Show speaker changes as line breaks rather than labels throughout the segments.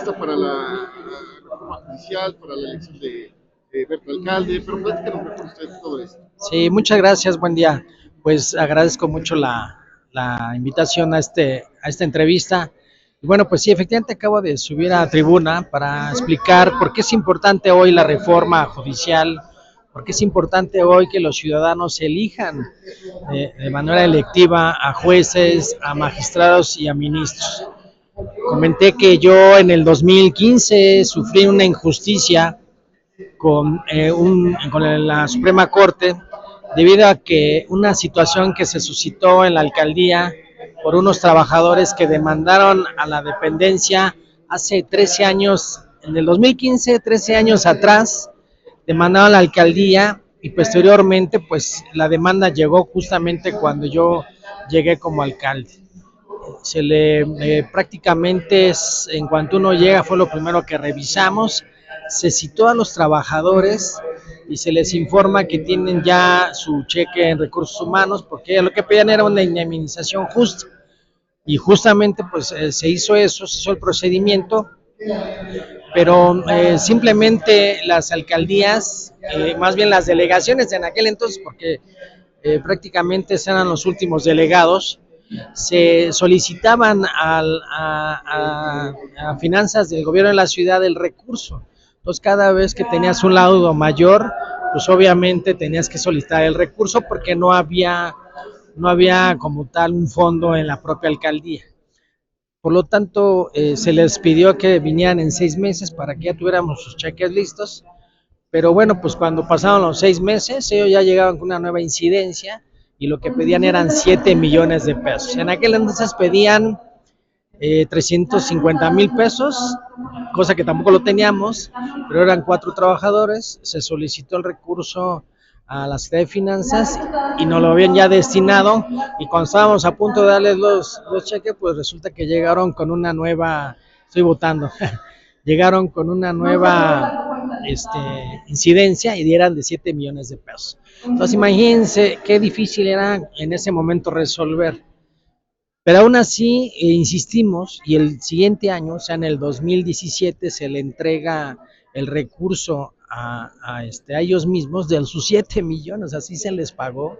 lista para la reforma judicial, para la elección de Berta Alcalde, pero platícanos mejor usted todo esto.
Sí, muchas gracias, buen día. Pues agradezco mucho la invitación a esta entrevista. Y bueno, pues sí, efectivamente acabo de subir a tribuna para explicar por qué es importante hoy la reforma judicial, por qué es importante hoy que los ciudadanos elijan de manera electiva a jueces, a magistrados y a ministros. Comenté que yo en el 2015 sufrí una injusticia con la Suprema Corte debido a que una situación que se suscitó en la alcaldía por unos trabajadores que demandaron a la dependencia hace 13 años, en el 2015, 13 años atrás, demandaron a la alcaldía y posteriormente pues la demanda llegó justamente cuando yo llegué como alcalde. Prácticamente en cuanto uno llega fue lo primero que revisamos, se citó a los trabajadores y se les informa que tienen ya su cheque en recursos humanos porque lo que pedían era una indemnización justa y justamente pues se hizo eso, se hizo el procedimiento, pero simplemente las alcaldías, más bien las delegaciones en aquel entonces, porque prácticamente eran los últimos delegados, se solicitaban a finanzas del gobierno de la ciudad el recurso. Entonces cada vez que tenías un laudo mayor, pues obviamente tenías que solicitar el recurso porque no había como tal un fondo en la propia alcaldía. Por lo tanto, se les pidió que vinieran en 6 meses para que ya tuviéramos sus cheques listos. Pero bueno, pues cuando pasaron los 6 meses, ellos ya llegaban con una nueva incidencia y lo que pedían eran 7 millones de pesos. En aquel entonces pedían 350,000 pesos, cosa que tampoco lo teníamos, pero eran 4 trabajadores, se solicitó el recurso a la Secretaría de Finanzas y nos lo habían ya destinado, y cuando estábamos a punto de darles los cheques, pues resulta que llegaron con una nueva, estoy votando, llegaron con una nueva incidencia y dieran de 7 millones de pesos. Entonces imagínense qué difícil era en ese momento resolver. Pero aún así insistimos y el siguiente año, o sea en el 2017, se le entrega el recurso a ellos mismos de sus 7 millones, así se les pagó.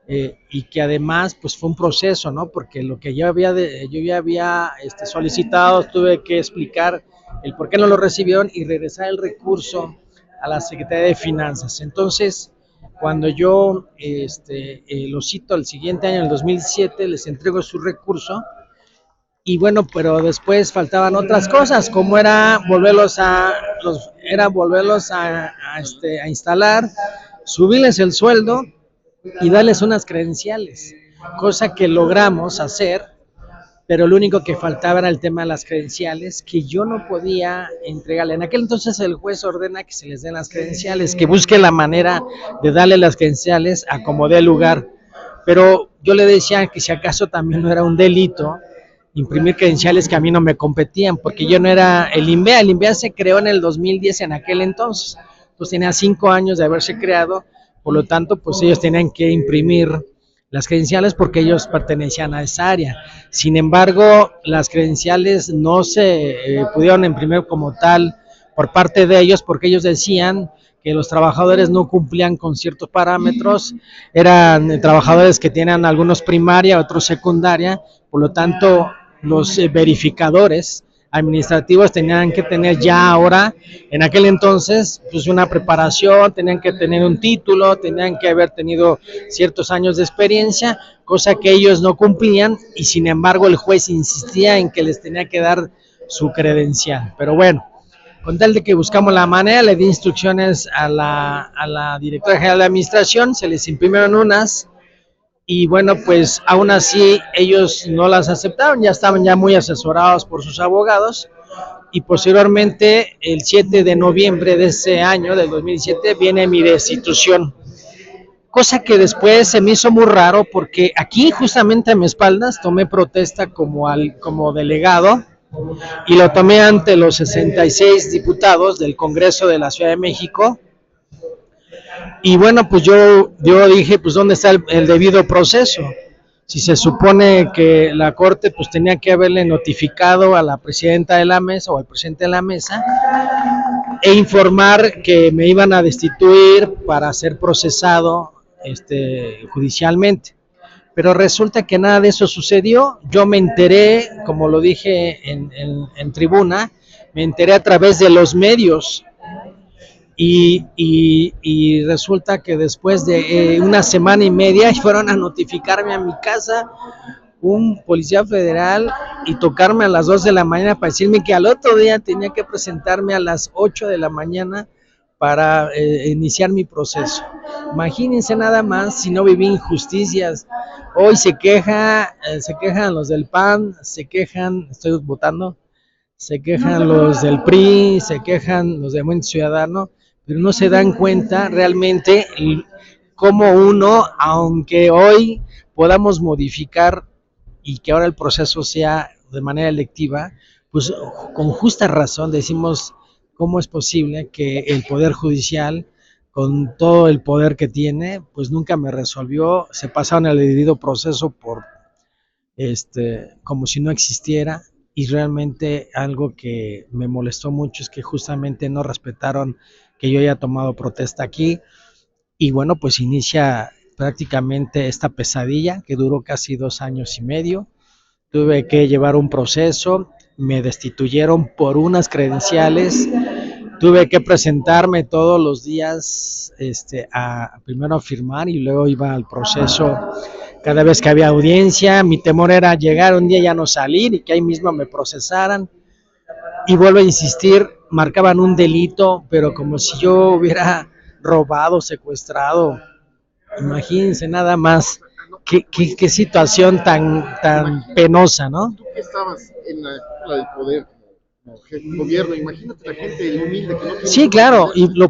Y que además pues fue un proceso, ¿no? Porque lo que yo ya había solicitado, tuve que explicar el por qué no lo recibieron y regresar el recurso a la Secretaría de Finanzas. Entonces, cuando yo lo cito el siguiente año, en el 2017, les entrego su recurso y bueno, pero después faltaban otras cosas, como era volverlos a instalar, subirles el sueldo y darles unas credenciales, cosa que logramos hacer, pero lo único que faltaba era el tema de las credenciales, que yo no podía entregarle. En aquel entonces el juez ordena que se les den las credenciales, que busque la manera de darle las credenciales a como dé lugar, pero yo le decía que si acaso también no era un delito imprimir credenciales que a mí no me competían, porque yo no era el INVEA se creó en el 2010 en aquel entonces tenía 5 años de haberse creado. Por lo tanto, pues ellos tenían que imprimir las credenciales porque ellos pertenecían a esa área. Sin embargo, las credenciales no se pudieron imprimir como tal por parte de ellos porque ellos decían que los trabajadores no cumplían con ciertos parámetros, eran trabajadores que tenían algunos primaria, otros secundaria, por lo tanto, los verificadores administrativos tenían que tener ya ahora, en aquel entonces, pues una preparación, tenían que tener un título, tenían que haber tenido ciertos años de experiencia, cosa que ellos no cumplían y sin embargo el juez insistía en que les tenía que dar su credencial. Pero bueno, con tal de que buscamos la manera, le di instrucciones a la directora general de administración, se les imprimieron unas, y bueno, pues aún así ellos no las aceptaron, ya estaban ya muy asesorados por sus abogados y posteriormente el 7 de noviembre de ese año, del 2017, viene mi destitución, cosa que después se me hizo muy raro porque aquí justamente a mis espaldas tomé protesta como delegado y lo tomé ante los 66 diputados del Congreso de la Ciudad de México. Y bueno, pues yo dije, pues ¿dónde está el debido proceso? Si se supone que la Corte pues tenía que haberle notificado a la presidenta de la mesa o al presidente de la mesa e informar que me iban a destituir para ser procesado judicialmente. Pero resulta que nada de eso sucedió. Yo me enteré, como lo dije en tribuna, me enteré a través de los medios y resulta que después de una semana y media fueron a notificarme a mi casa un policía federal y tocarme a las 2 de la mañana para decirme que al otro día tenía que presentarme a las 8 de la mañana para iniciar mi proceso. Imagínense nada más si no viví injusticias. Hoy se quejan los del PAN, se quejan, estoy votando, se quejan los del PRI, se quejan los de Movimiento Ciudadano, pero no se dan cuenta realmente cómo uno, aunque hoy podamos modificar y que ahora el proceso sea de manera electiva, pues con justa razón decimos cómo es posible que el Poder Judicial, con todo el poder que tiene, pues nunca me resolvió, se pasaron el debido proceso por como si no existiera, y realmente algo que me molestó mucho es que justamente no respetaron que yo haya tomado protesta aquí, y bueno, pues inicia prácticamente esta pesadilla que duró casi 2 años y medio. Tuve que llevar un proceso, me destituyeron por unas credenciales, tuve que presentarme todos los días primero a firmar y luego iba al proceso cada vez que había audiencia. Mi temor era llegar un día y ya no salir y que ahí mismo me procesaran. Y vuelvo a insistir, marcaban un delito, pero como si yo hubiera robado, secuestrado. Imagínense nada más qué situación tan penosa, ¿no?
Tú que estabas en la cúpula del poder como jefe de gobierno, imagínate la gente, el humilde que no tiene.
Sí, claro, y lo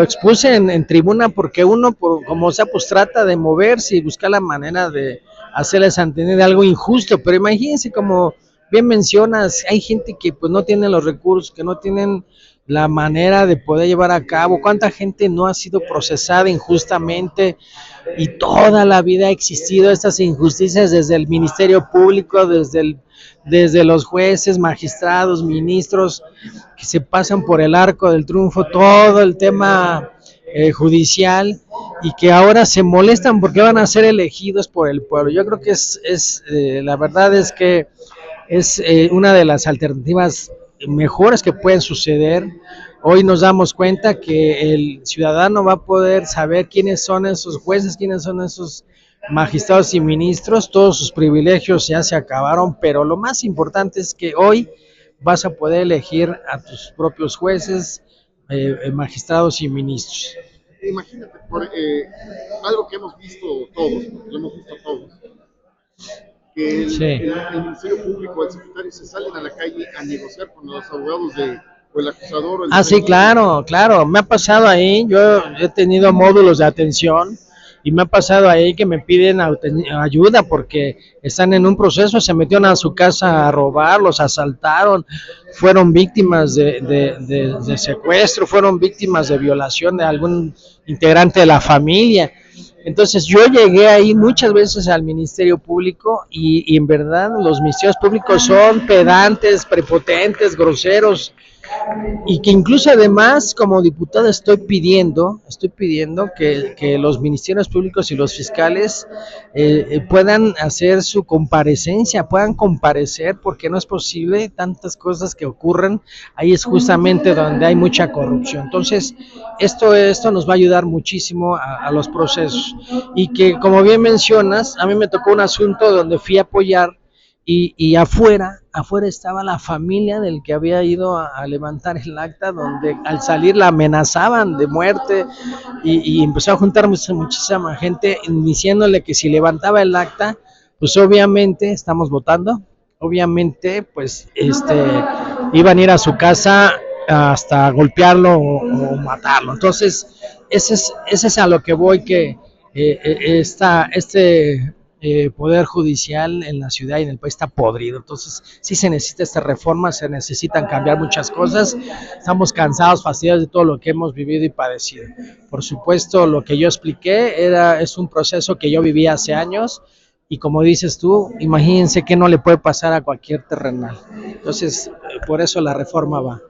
expuse en tribuna porque uno, como sea, pues trata de moverse y buscar la manera de hacerles entender algo injusto, pero imagínense, como bien mencionas, hay gente que pues no tiene los recursos, que no tienen la manera de poder llevar a cabo. ¿Cuánta gente no ha sido procesada injustamente? Y toda la vida ha existido estas injusticias desde el Ministerio Público, desde los jueces, magistrados, ministros, que se pasan por el arco del triunfo todo el tema judicial, y que ahora se molestan porque van a ser elegidos por el pueblo. Yo creo que la verdad es que es una de las alternativas mejores que pueden suceder. Hoy nos damos cuenta que el ciudadano va a poder saber quiénes son esos jueces, quiénes son esos magistrados y ministros. Todos sus privilegios ya se acabaron, pero lo más importante es que hoy vas a poder elegir a tus propios jueces, magistrados y ministros.
Imagínate, algo que hemos visto todos, lo hemos visto todos, que el Ministerio Público, el secretario, se salen a la calle a negociar con los abogados o el acusador. O el
sí, claro, me ha pasado ahí. Yo he tenido módulos de atención y me ha pasado ahí que me piden ayuda porque están en un proceso, se metieron a su casa a robar, los asaltaron, fueron víctimas de secuestro, fueron víctimas de violación de algún integrante de la familia. Entonces yo llegué ahí muchas veces al Ministerio Público y en verdad los ministerios públicos son pedantes, prepotentes, groseros, y que incluso además como diputado estoy pidiendo que los ministerios públicos y los fiscales puedan hacer su comparecencia, puedan comparecer, porque no es posible tantas cosas que ocurren. Ahí es justamente donde hay mucha corrupción. Entonces esto nos va a ayudar muchísimo a los procesos, y que, como bien mencionas, a mí me tocó un asunto donde fui a apoyar y afuera estaba la familia del que había ido a levantar el acta, donde al salir la amenazaban de muerte, y empezó a juntar muchísima gente diciéndole que si levantaba el acta, pues obviamente, estamos votando, obviamente pues iban a ir a su casa hasta golpearlo o matarlo. Entonces ese es a lo que voy, que Poder Judicial en la ciudad y en el país está podrido. Entonces sí se necesita esta reforma, se necesitan cambiar muchas cosas. Estamos cansados, fastidiados de todo lo que hemos vivido y padecido. Por supuesto, lo que yo expliqué es un proceso que yo viví hace años, y como dices tú, imagínense que no le puede pasar a cualquier terrenal. Entonces, por eso la reforma va.